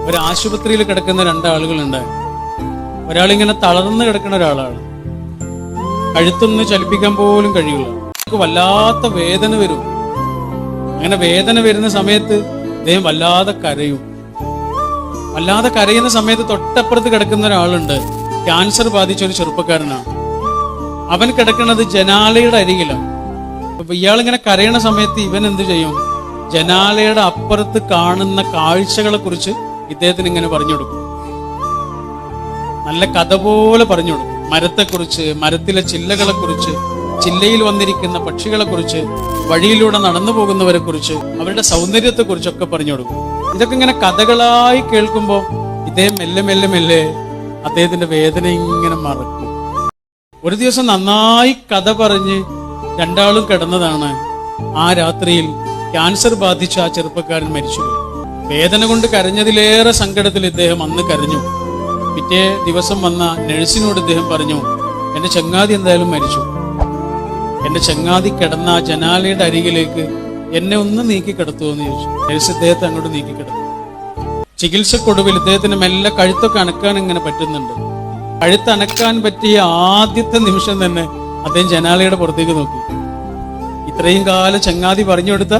ഒരു ആശുപത്രിയിൽ കിടക്കുന്ന രണ്ടാളുകളുണ്ട്. ഒരാളിങ്ങനെ തളർന്ന് കിടക്കുന്ന ഒരാളാണ്. കഴുത്തൊന്ന് ചലിപ്പിക്കാൻ പോലും കഴിയില്ല. വല്ലാത്ത വേദന വരും. അങ്ങനെ വേദന വരുന്ന സമയത്ത് അദ്ദേഹം വല്ലാതെ കരയും. വല്ലാതെ കരയുന്ന സമയത്ത് തൊട്ടപ്പുറത്ത് കിടക്കുന്ന ഒരാളുണ്ട്. ക്യാൻസർ ബാധിച്ച ഒരു ചെറുപ്പക്കാരനാണ്. അവൻ കിടക്കുന്നത് ജനാലയുടെ അരികിലാണ്. അപ്പൊ ഇയാളിങ്ങനെ കരയണ സമയത്ത് ഇവൻ എന്ത് ചെയ്യും? ജനാലയുടെ അപ്പുറത്ത് കാണുന്ന കാഴ്ചകളെ കുറിച്ച് ഇദ്ദേഹത്തിന് ഇങ്ങനെ പറഞ്ഞു കൊടുക്കും. നല്ല കഥ പോലെ പറഞ്ഞു കൊടുക്കും. മരത്തെക്കുറിച്ച്, മരത്തിലെ ചില്ലകളെ കുറിച്ച്, ചില്ലയിൽ വന്നിരിക്കുന്ന പക്ഷികളെ കുറിച്ച്, വഴിയിലൂടെ നടന്നു പോകുന്നവരെ കുറിച്ച്, അവരുടെ സൗന്ദര്യത്തെ കുറിച്ചൊക്കെ പറഞ്ഞു കൊടുക്കും. ഇതൊക്കെ ഇങ്ങനെ കഥകളായി കേൾക്കുമ്പോൾ ഇദ്ദേഹം മെല്ലെ മെല്ലെ മെല്ലെ അദ്ദേഹത്തിന്റെ വേദന ഇങ്ങനെ മറക്കും. ഒരു ദിവസം നന്നായി കഥ പറഞ്ഞ് രണ്ടാളും കിടന്നതാണ്. ആ രാത്രിയിൽ ക്യാൻസർ ബാധിച്ച ആ ചെറുപ്പക്കാരൻ മരിച്ചുപോയി. വേദന കൊണ്ട് കരഞ്ഞതിലേറെ സങ്കടത്തിൽ ഇദ്ദേഹം അന്ന് കരഞ്ഞു. പിറ്റേ ദിവസം വന്ന നഴ്സിനോട് ഇദ്ദേഹം പറഞ്ഞു, എന്റെ ചങ്ങാതി എന്തായാലും മരിച്ചു. എന്റെ ചങ്ങാതി കിടന്ന ആ ജനാലയുടെ അരികിലേക്ക് എന്നെ ഒന്ന് നീക്കി കിടത്തുമെന്ന് ചോദിച്ചു. നഴ്സ് ഇദ്ദേഹത്തെ അങ്ങോട്ട് നീക്കി കിടന്നു. ചികിത്സക്കൊടുവിൽ ഇദ്ദേഹത്തിന് മെല്ലെ കഴുത്തൊക്കെ അനക്കാൻ ഇങ്ങനെ പറ്റുന്നുണ്ട്. കഴുത്തനക്കാൻ പറ്റിയ ആദ്യത്തെ നിമിഷം തന്നെ അദ്ദേഹം ജനാലയുടെ പുറത്തേക്ക് നോക്കി. ഇത്രയും കാലം ചങ്ങാതി പറഞ്ഞു കൊടുത്ത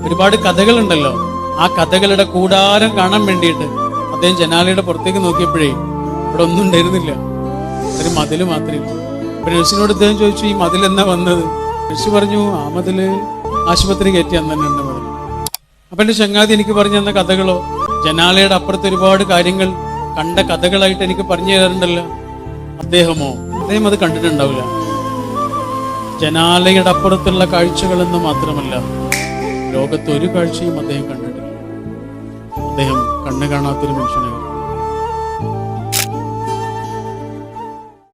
ഒരുപാട് കഥകളുണ്ടല്ലോ, ആ കഥകളുടെ കൂടാരം കാണാൻ വേണ്ടിയിട്ട് അദ്ദേഹം ജനാലയുടെ പുറത്തേക്ക് നോക്കിയപ്പോഴേ ഇവിടെ ഒന്നും ഉണ്ടായിരുന്നില്ല. ഒരു മതില് മാത്രമേ. അപ്പൊ നഴ്സിനോട് അദ്ദേഹം ചോദിച്ചു, ഈ മതിൽ എന്നാ വന്നത്? നഴ്സ് പറഞ്ഞു, ആ മതില് ആശുപത്രി കയറ്റി അന്ന് തന്നെ ഉണ്ട് മതിൽ. അപ്പൊ എന്റെ ചങ്ങാതി എനിക്ക് പറഞ്ഞു തന്ന കഥകളോ? ജനാലയുടെ അപ്പുറത്ത് ഒരുപാട് കാര്യങ്ങൾ കണ്ട കഥകളായിട്ട് എനിക്ക് പറഞ്ഞു തരാറുണ്ടല്ലോ. അദ്ദേഹം അത് കണ്ടിട്ടുണ്ടാവില്ല. ജനാലയുടെ അപ്പുറത്തുള്ള കാഴ്ചകളെന്ന് മാത്രമല്ല, ലോകത്ത് ഒരു കാഴ്ചയും അദ്ദേഹം കണ്ടിട്ടില്ല. അദ്ദേഹം കണ്ണ് കാണാത്തൊരു മനുഷ്യനായിരുന്നു.